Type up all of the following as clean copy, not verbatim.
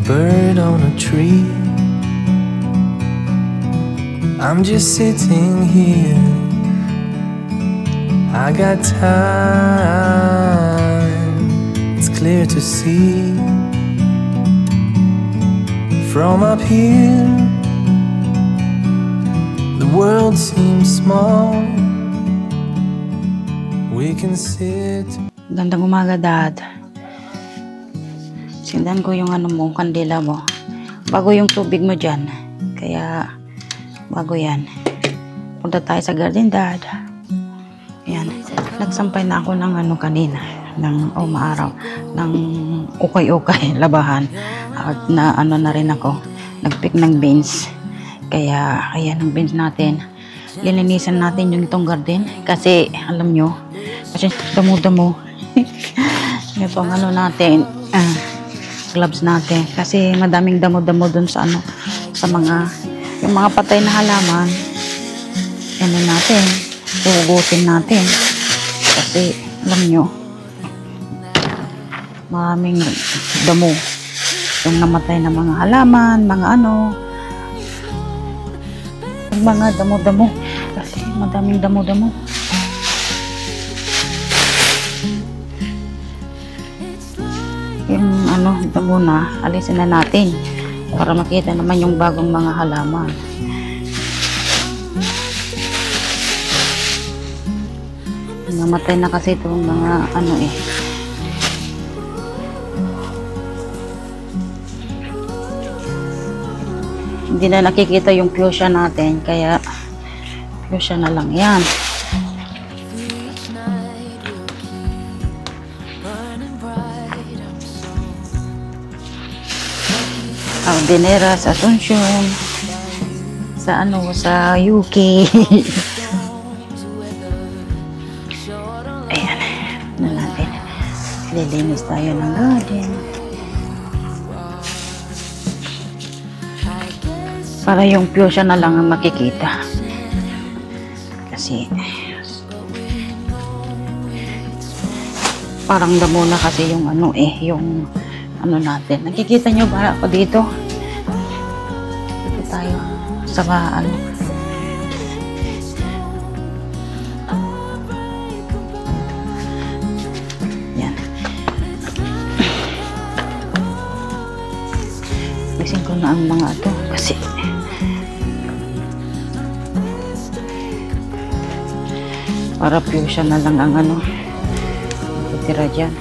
bird on a tree. I'm just sitting here. I got time, it's clear to see. From up here, the world seems small. We can sit. Gandang umaga, Dad. Sindan ko yung kandila mo. Bago yung tubig mo dyan. Kaya, bago yan. Punta tayo sa garden, Dad. Ayan. Nagsampay na ako ng kanina. Ng maaraw. Ng ukay-ukay, labahan. At na rin ako. Nagpick ng beans. Kaya, ayan ang beans natin. Lininisan natin yung itong garden. Kasi, alam nyo, kasi damo-damo. Ito ang natin. Gloves natin. Kasi madaming damo-damo dun sa sa yung mga patay na halaman. Natin. Hugutin natin. Kasi, alam nyo, maraming damo. Yung namatay na mga halaman, mga damo-damo. Kasi madaming damo-damo. Yung damo na, alisin na natin. Para makita naman yung bagong mga halaman. Namatay na kasi itong mga Hindi na nakikita yung fuchsia natin, kaya fuchsia na lang yan. Aldeneras, Asuncion, sa UK. Ayan, natin. Lilinis tayo ng garden. Para yung fuchsia na lang ang makikita. Kasi parang damo na kasi yung yung natin. Nakikita nyo ba ako dito? Dito tayo sa Yan. Lisin ko na ang mga ito kasi para fuchsia na lang ang titira dyan.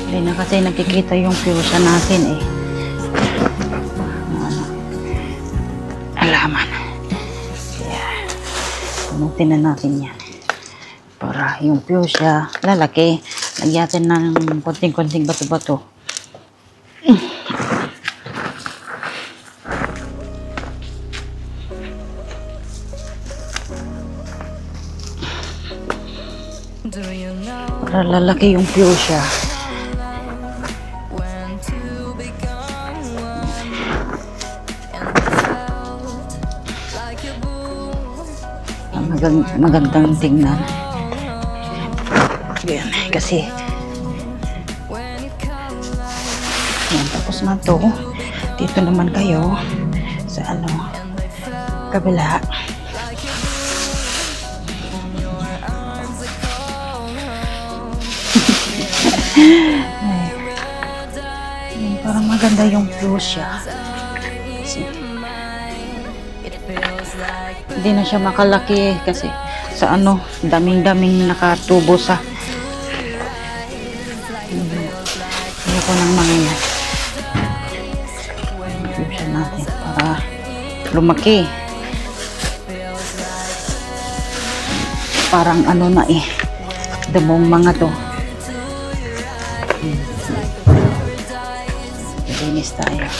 Hindi na kasi nakikita yung fuchsia natin halaman. Kaya punutin na natin yan. Para yung fuchsia lalaki, lagyan ng konting-konting bato-bato. Para lalaki yung fuchsia. Magandang tingnan. Yan, kasi yan, tapos na to. Dito naman kayo sa kabila. Yan, parang maganda yung fuchsia. Hindi na siya makalaki kasi sa daming-daming nakatubo sa ayoko ng mga yan. Fuchsia natin para lumaki. Parang damong mga to. Linis tayo.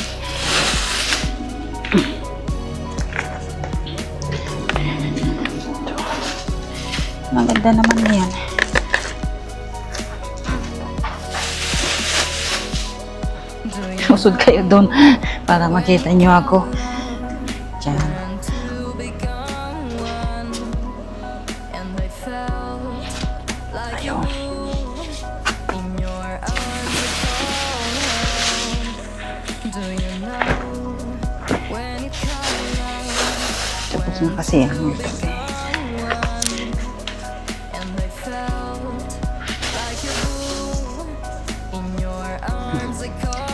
Maganda naman yan. lumusod kayo doon para makita nyo ako. Diyan. Ayun. Tapos na kasi ang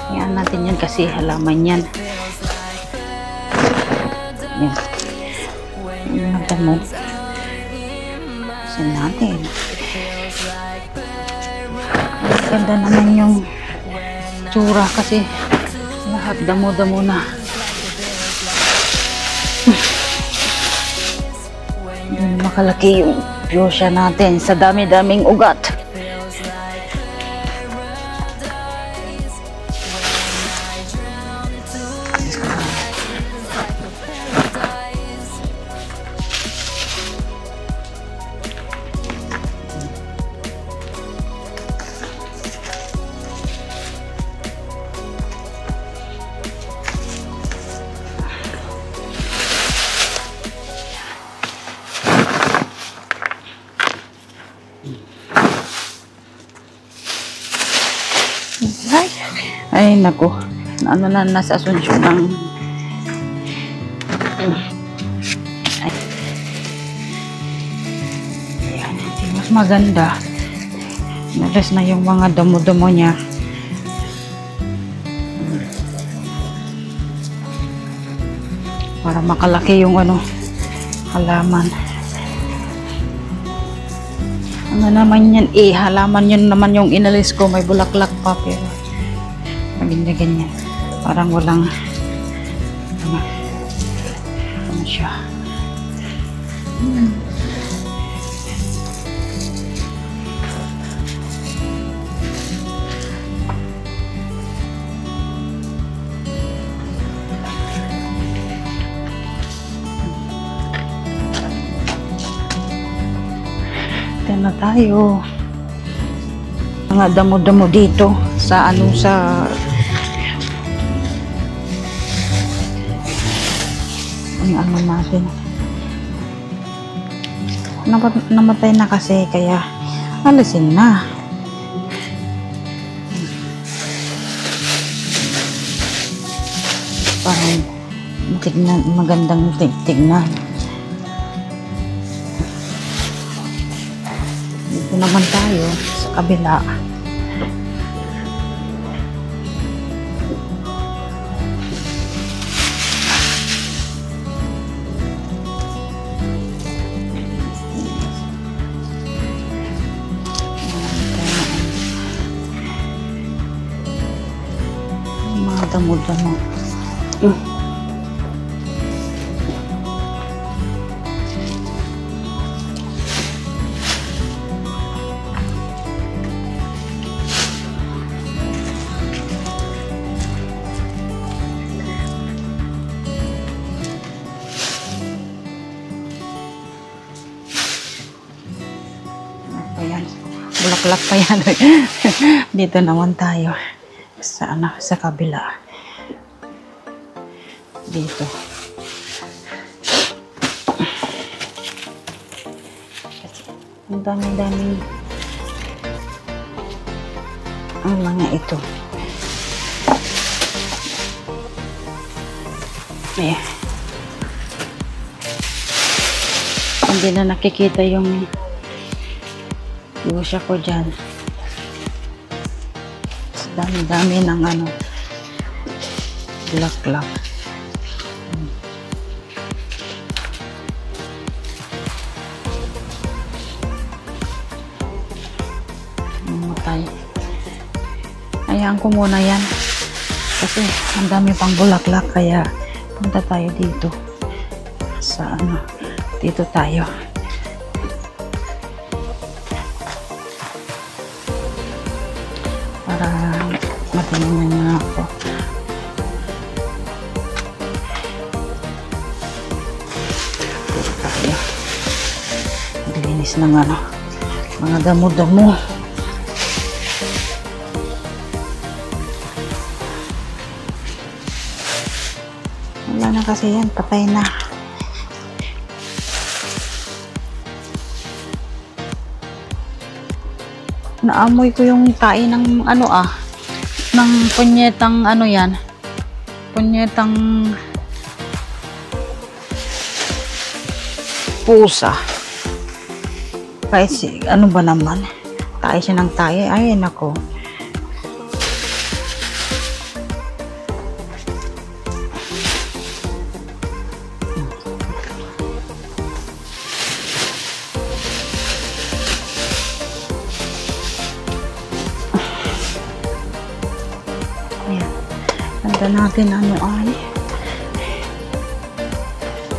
yan natin yan kasi halaman yan. Yan. Yung nagdamo. Kasi natin. Ganda naman yung tsura kasi lahat damo-damo na. Makalaki yung fuchsia natin sa dami-daming ugat. Ay, naku. Ano na, nasa Asunsyon ng... Ay. Ayan. Mas maganda. Nalis na yung mga damo-damo niya. Para makalaki yung ano, halaman. Ano naman yan? Halaman yun naman yung inalis ko. May bulaklak pa, pero maganda ganyan. Parang walang ano siya. Ito na tayo. Mga damo-damo dito sa ano sa ano natin. Namatay na kasi kaya alisin na. Parang tignan, magandang tignan. Dito naman tayo sa kabila. Damo-damo. Ayan. Bulaklak pa yan. Dito naman tayo. Sa kabila. Dito. Ang dami-dami ang mga ito. Eh. Hindi na nakikita yung fuchsia ko dyan. Dami-dami ng ano, bulaklak. Mamatay. Hayaan ko muna yan. Kasi ang dami pang bulaklak kaya punta tayo dito. Sa ano, dito tayo. Para matingnan niya ako. Dito tayo. Maglinis ng ano, mga damo-damo. Wala na kasi yan, patay na. Naamoy ko yung tae ng ng punyetang yan. Punyetang pusa. Kahit ano ba naman? Tae siya ng tae. Ay, nako. Ganda natin ay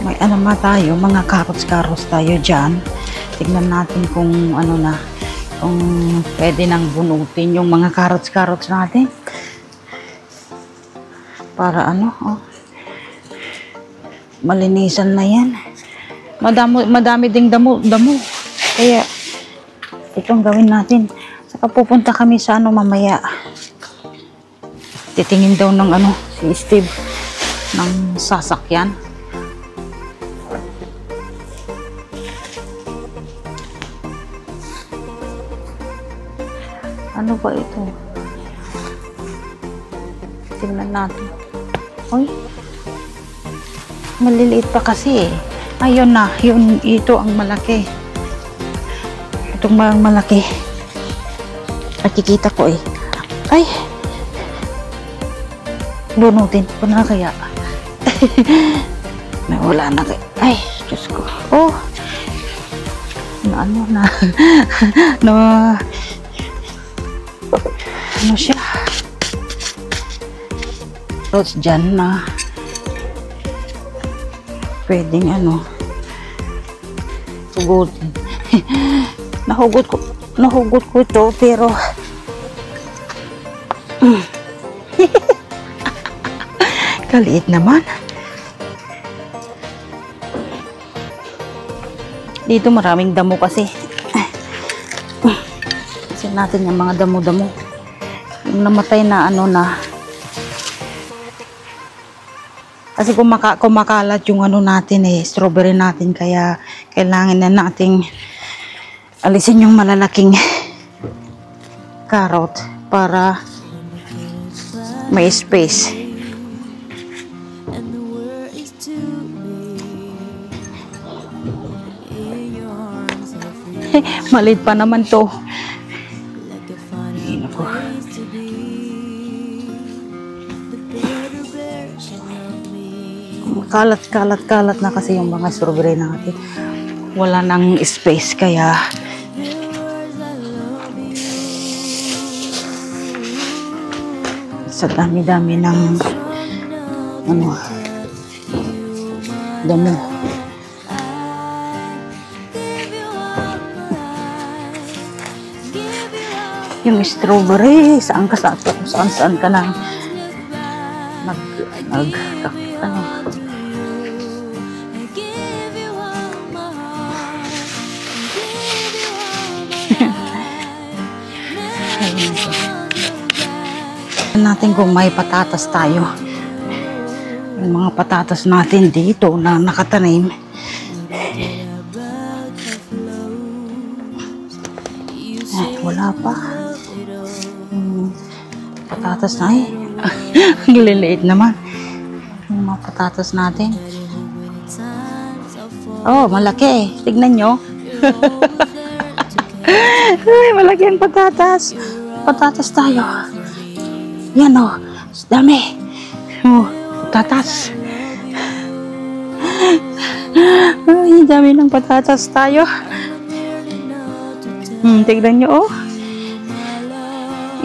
may tayo, mga carrots tayo dyan. Tignan natin kung kung pwede nang bunutin yung mga carrots natin para malinisan na yan. Madami ding damo kaya itong gawin natin. Saka pupunta kami sa mamaya. Titingin daw ng si Steve ng sasakyan. Ano ba ito? Tingnan natin. Uy, maliliit pa kasi eh. Ayun na, ito ang malaki. Itong malaki. Nakikita ko eh. Ay! Bunutin ko na kaya. Wala na kaya. Ay, Diyos ko. Oh! Ano siya? Roads dyan na pwedeng hugutin. Nahugot ko ito pero kaliit naman. Dito maraming damo kasi. Kasi natin yung mga damo-damo. Yung namatay na kasi kumakalat yung natin strawberry natin, kaya kailangan na nating alisin yung malalaking carrot para may space. Maliit pa naman to. Kalat na kasi yung mga strawberry natin. Wala nang space kaya sa dami-dami ng damo. Yung strawberry, saan ka na natin kung may patatas tayo. Yung mga patatas natin dito na nakatanim. Wala pa. Patatas na ang liliit naman. Yung mga patatas natin. Oh, malaki. Tignan nyo. Ay, malaki ang patatas. Patatas tayo. Yan dami. Patatas. Ay, dami ng patatas tayo. Tignan nyo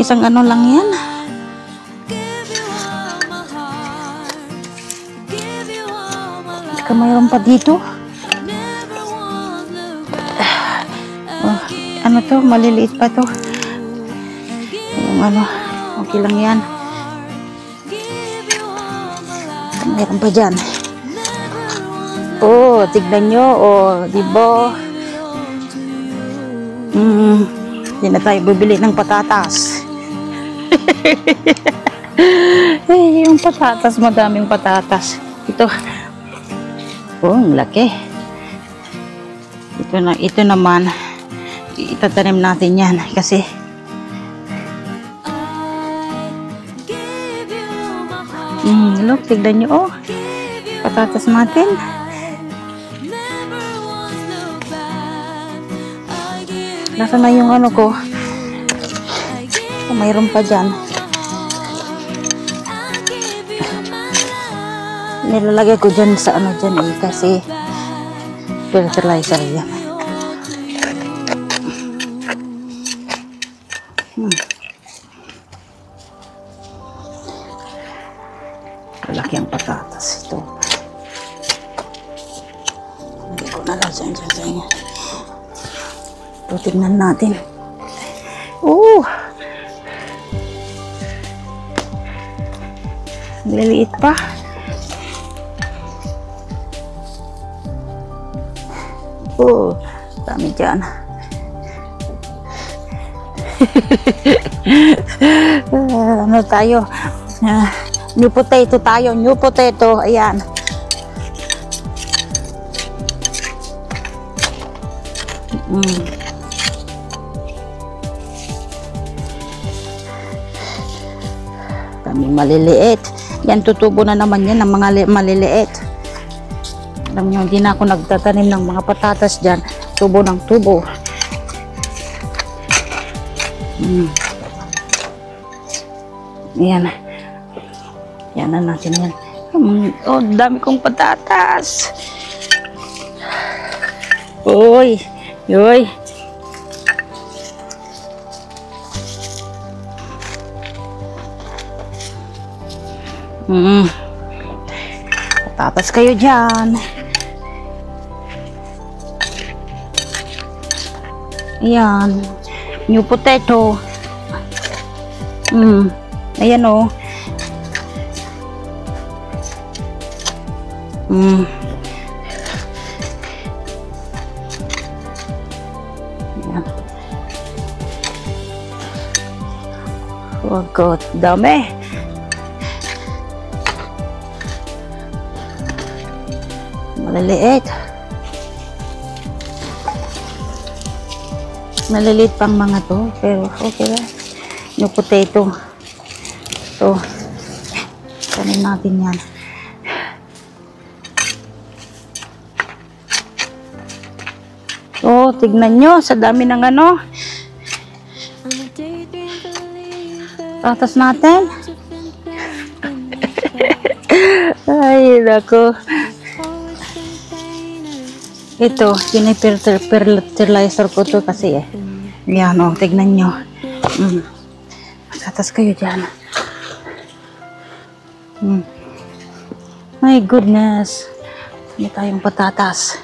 isang lang yan. Mayroon pa dito. To, maliliit pa to. Yung okay lang yan. Mayroon pa dyan. Oh, tignan nyo. Oh, diba? Hindi na tayo bibili ng patatas. Yung patatas, madaming patatas. Ito. Oh, ang laki. Ito naman, itatanim natin yan kasi look, tignan nyo, oh, patatas natin. Nasa na yung ano ko? Mayroon pa dyan. Nilalagay ko dyan sa ano dyan eh, kasi fertilizer yan. Malaki ang patatas ito. Hindi ko na lang dyan. Ito, tignan natin. Liliit pa. Dami dyan. Ano tayo? New potato tayo. New potato. Ayan. Daming maliliit. Yan, tutubo na naman yan ng mga maliliit. Alam nyo, hindi na ako nagtatanim ng mga patatas dyan. Tubo ng tubo. Yan. Yan na natin yan. Oh, dami kong patatas. Uy. Uy. Patatas kayo dyan. Ayan. New potato. Ayan o. Ayan. Oh God, dami. Maliliit. Maliliit pang mga to, pero okay lang. Yung potato. Ito. Tanim natin yan. Oh, tignan nyo. Sa dami ng ano. Tatas natin. Ay, nako. Ito, fertilizer ko to kasi eh. Yan o, tignan nyo. Tatas kayo dyan. My goodness. Hindi tayong patatas.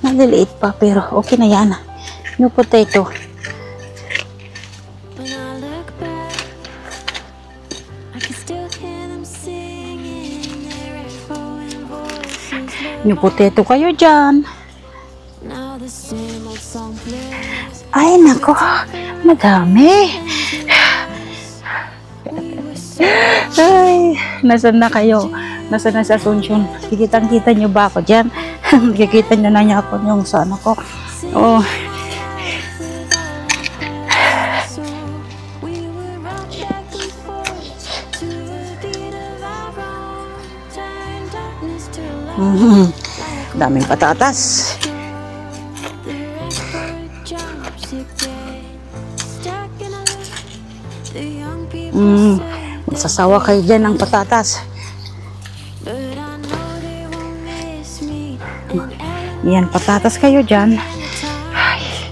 Maliliit pa pero okay na yan. New potato. New potato kayo dyan. Ay, nako. Madami. Ay, nasan na kayo? Nasan na sa Asuncion? Kikitang-kita nyo ba ako dyan? Kikita nyo na niya ako yung sa ano ko. Oh. Daming patatas. Magsasawa kayo dyan ng patatas. Yan, patatas kayo dyan. Ay.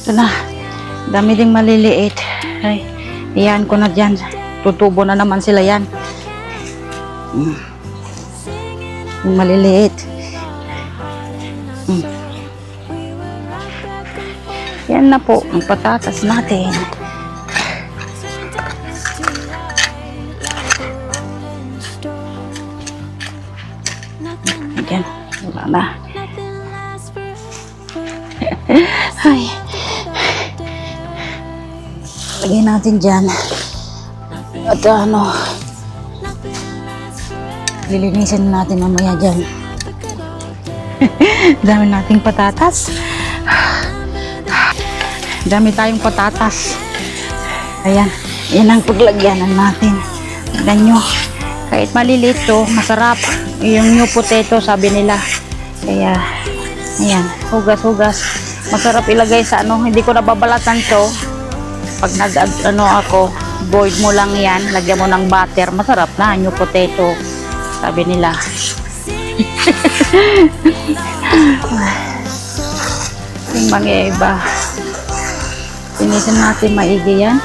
Ito na. Dami ding maliliit. Ay, iyan ko na dyan. Tutubo na naman sila yan. Yung maliliit. Yan na po ang patatas natin. dyan. Wala na. Ay. Lagyan natin dyan. At lilinisin natin mamaya dyan. Dami nating patatas. Dami tayong patatas. Ayan. Yan ang paglagyanan natin. Tignan nyo. Kahit maliliit to, masarap. Yung new potato, sabi nila. Kaya, ayan. Hugas-hugas. Masarap ilagay sa hindi ko nababalatan to. Pag ako, boiled mo lang yan. Lagyan mo ng butter. Masarap na. New potato. Sabi nila. Yung mga iba. Pinisin natin maigi yan.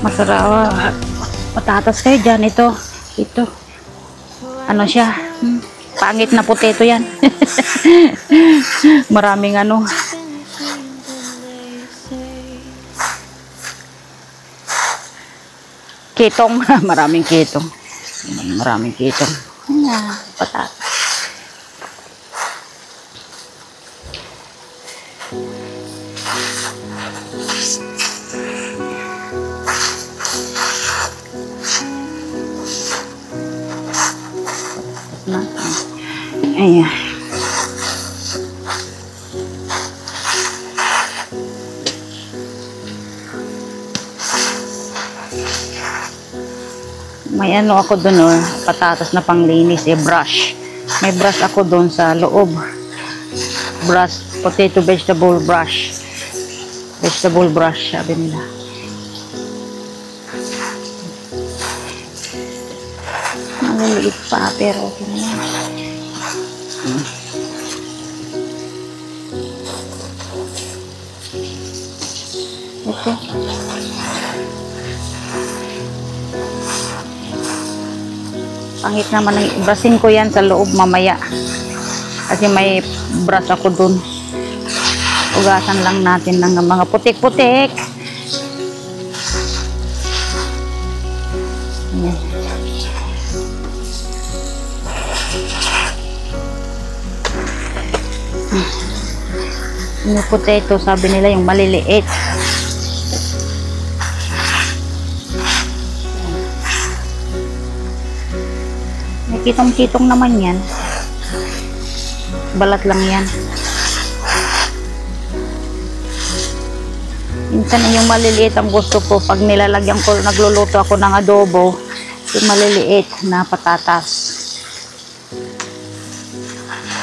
Masarap. Patatas kayo dyan. Ito. Ano siya? Pangit na potato yan. Maraming kitong. Maraming kitong. Patatas. Ayan. May ako doon patatas na panglinis brush. May brush ako doon sa loob. Brush, vegetable brush. Vegetable brush, sabi nila. Maliliit pa, pero okay na yan. Ito. Pangit naman, brasin ko yan sa loob mamaya. Kasi may brush ako dun. Ugasan lang natin ng mga putik-putik. Ayan. Yung potato, sabi nila yung maliliit. May kitong-kitong naman yan. Balat lang yan. Minsan yung maliliit ang gusto ko pag nilalagyan ko, nagluluto ako ng adobo, yung maliliit na patatas.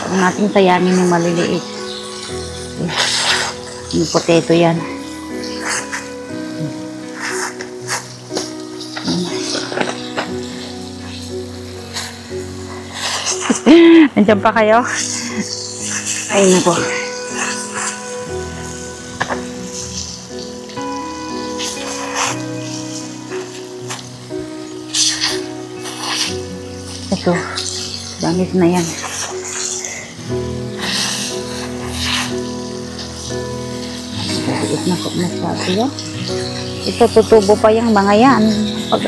Huwag natin sayangin yung maliliit. Yung potato yan. Nandiyan pa kayo? Ay, nako. Ito. Dangis na yan. Ito, tutubo pa yung mga yan. Pag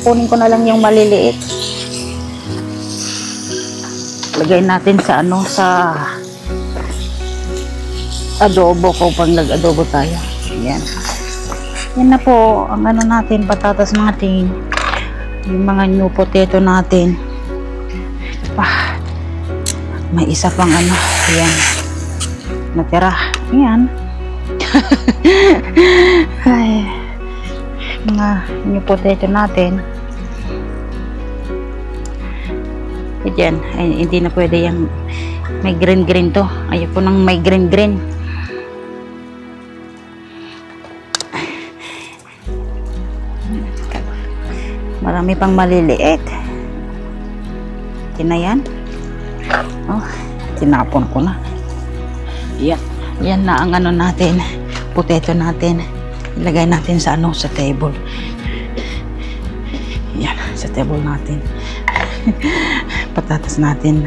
kunin ko na lang yung maliliit. Lagay natin sa sa adobo ko pag nag-adobo tayo. Yan. Yan na po ang natin, patatas natin. Yung mga new potato natin. May isa pang yan. Natira. Yan. Ay. Mga new potato natin. Diyan, ay, hindi na pwede yung may green to. Ayoko nang may green. Marami pang maliliit. Yan. Oh, tinapon ko na. Yan na ang natin, potato natin. Ilagay natin sa sa table. Yan, sa table natin. Patatas natin.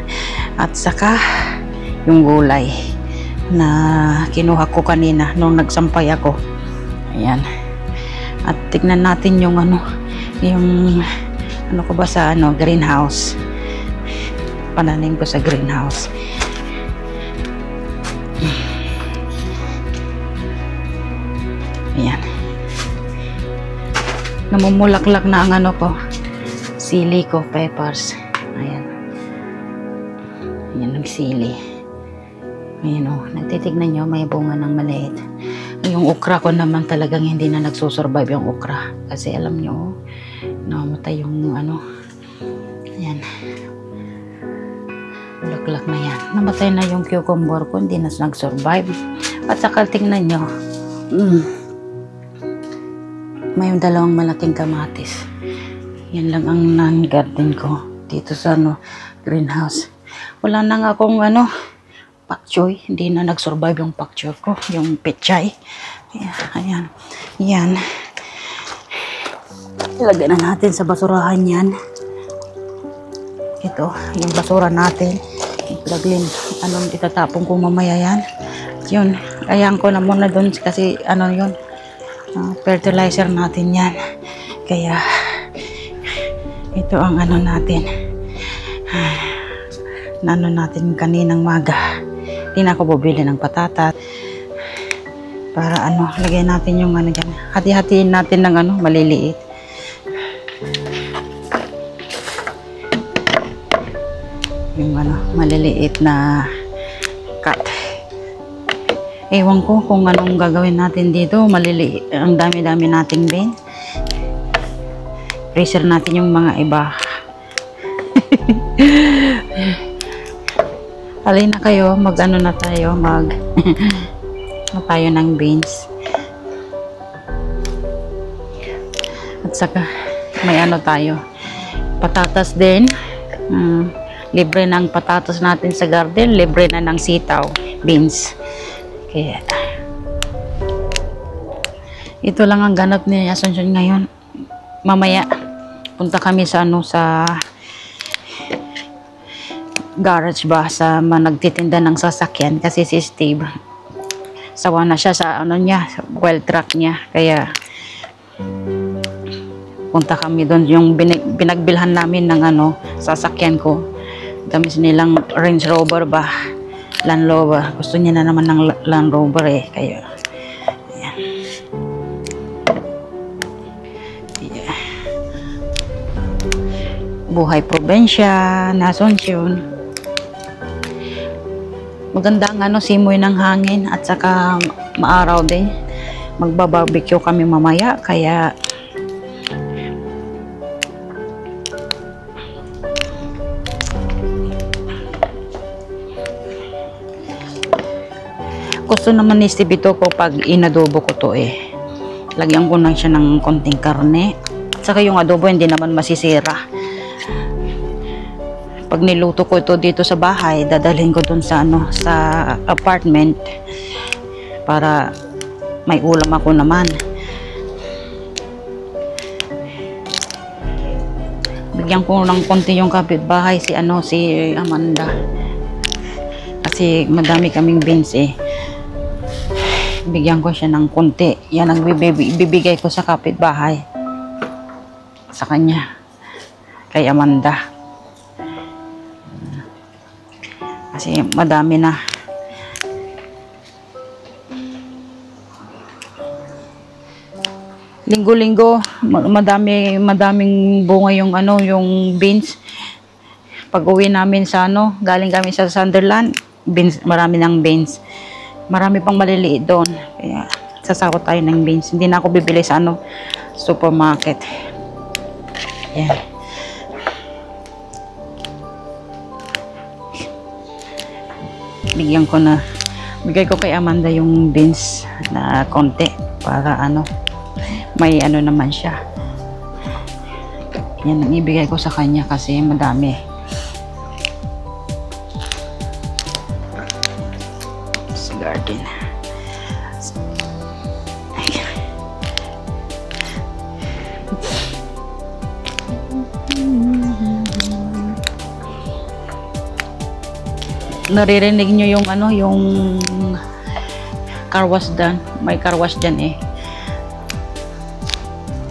At saka yung gulay na kinuha ko kanina nung nagsampay ako. Ayan. At tignan natin yung ano ko ba sa greenhouse. Pananim ko sa greenhouse. Ayan. Namumulaklak na ang sili ko, peppers. Ayan. Ayan, nagsili. Ayan nagtitignan nyo, may bunga ng maliit. Yung okra ko naman talagang hindi na nagsusurvive yung okra. Kasi alam nyo, namatay yung ayan. Bulaklak na yan. Namatay na yung cucumber ko, hindi na nag-survive. At saka tingnan nyo, may 2 malaking kamatis. Yan lang ang non-garden ko dito sa greenhouse. Wala na nga akong pak choy. Hindi na nag-survive yung pak choy ko, yung pechay. Ayan. Yan. Ilagay na natin sa basurahan yan. Ito, yung basura natin. Ilaglin, itatapon ko mamaya yan. Yun, ayan ko na muna dun kasi yun. Fertilizer natin yan. Kaya ito ang natin natin kaninang maga. Hindi na ako bubili ng patatas para lagay natin yung dyan. Hati-hatiin natin ng maliliit. Yung maliliit na cut. Ewan ko kung anong gagawin natin dito. Maliliit. Ang dami-dami nating beans. Freezer natin yung mga iba. Halay na kayo. Na tayo. Tayo ng beans. At saka may tayo. Patatas din. Libre ng patatas natin sa garden. Libre na ng sitaw. Beans. Kaya, ito lang ang ganap ni Asuncion ngayon. Mamaya, punta kami sa sa garage ba, sa nagtitinda ng sasakyan. Kasi si Steve, sawa na siya sa niya, sa well truck niya. Kaya, punta kami doon. Yung binagbilhan namin ng sasakyan ko. Gamis nilang Range Rover ba, Land Rover. Gusto niya na naman ng Land Rover kaya ayan. Yeah. Buhay probinsya na Asuncion. Maganda ang simoy ng hangin at saka maaraw din. Magba-barbecue kami mamaya kaya gusto naman ni Steve ito ko pag inadobo ko to lagyan ko lang siya ng konting karne at saka yung adobo hindi naman masisira. Pag niluto ko ito dito sa bahay, dadalhin ko dun sa sa apartment para may ulam ako naman. Bigyan ko ng konti yung kapitbahay si Amanda kasi madami kaming beans bigyan ko siya ng konti. Yan ang bibigay ko sa kapitbahay. Sa kanya. Kay Amanda. Kasi madami na. Linggo-linggo, madaming bunga yung yung beans. Pag-uwi namin sa galing kami sa Sunderland, beans, marami ng beans. Marami pang maliliit doon. Kaya sasako tayo ng beans. Hindi na ako bibili sa supermarket. Ayan. Bigay ko kay Amanda yung beans na konti para may naman siya. Yan ang ibigay ko sa kanya kasi madami. Sa garden. Naririnig nyo yung yung car wash dyan. May car wash dyan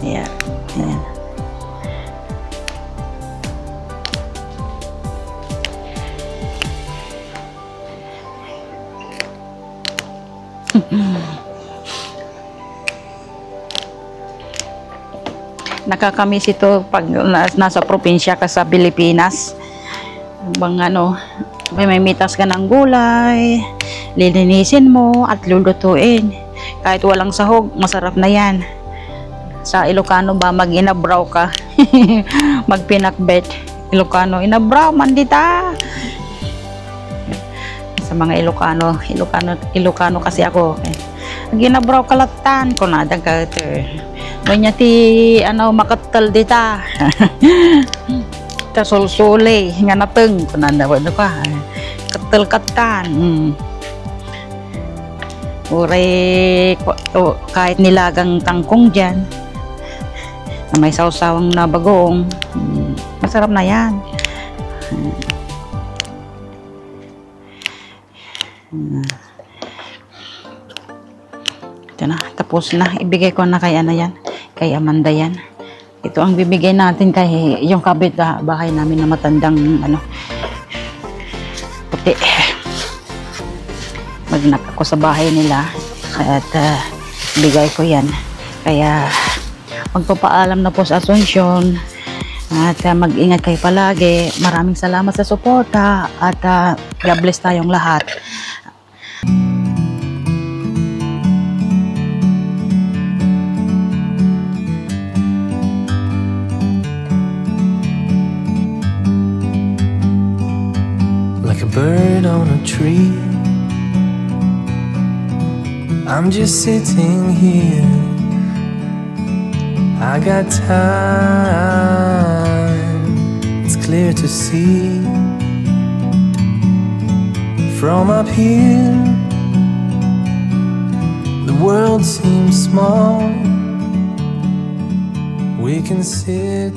Ayan. Ayan. Nakakamiss ito pag nasa probinsya ka sa Pilipinas. Bang ano, may mitas ka ng gulay, lilinisin mo at lulutuin. Kahit walang sahog, masarap na yan. Sa Ilocano ba, mag-inabraw ka? Magpinakbet. Ilocano, inabraw, mandita. Sa mga Ilocano kasi ako. Ginabraw kalatan ko na dagat. May ti ano makatal dita. Ta solsole nga nateng ko na ano ka. Katal katan. Ure kahit nilagang kangkong diyan. May sawsawang na bagoong. Masarap na 'yan. Ito na, tapos na. Ibigay ko na kay ano yan, kay Amanda yan. Ito ang bibigay natin kay yung kabit bahay namin na matandang ano, puti. Magnak ako sa bahay nila at bigay ko yan. Kaya magpapaalam na po sa Asunsyon at mag-ingat kayo palagi. Maraming salamat sa suporta at God bless tayong lahat. Like a bird on a tree, I'm just sitting here. I got time, it's clear to see. From up here, the world seems small. We can sit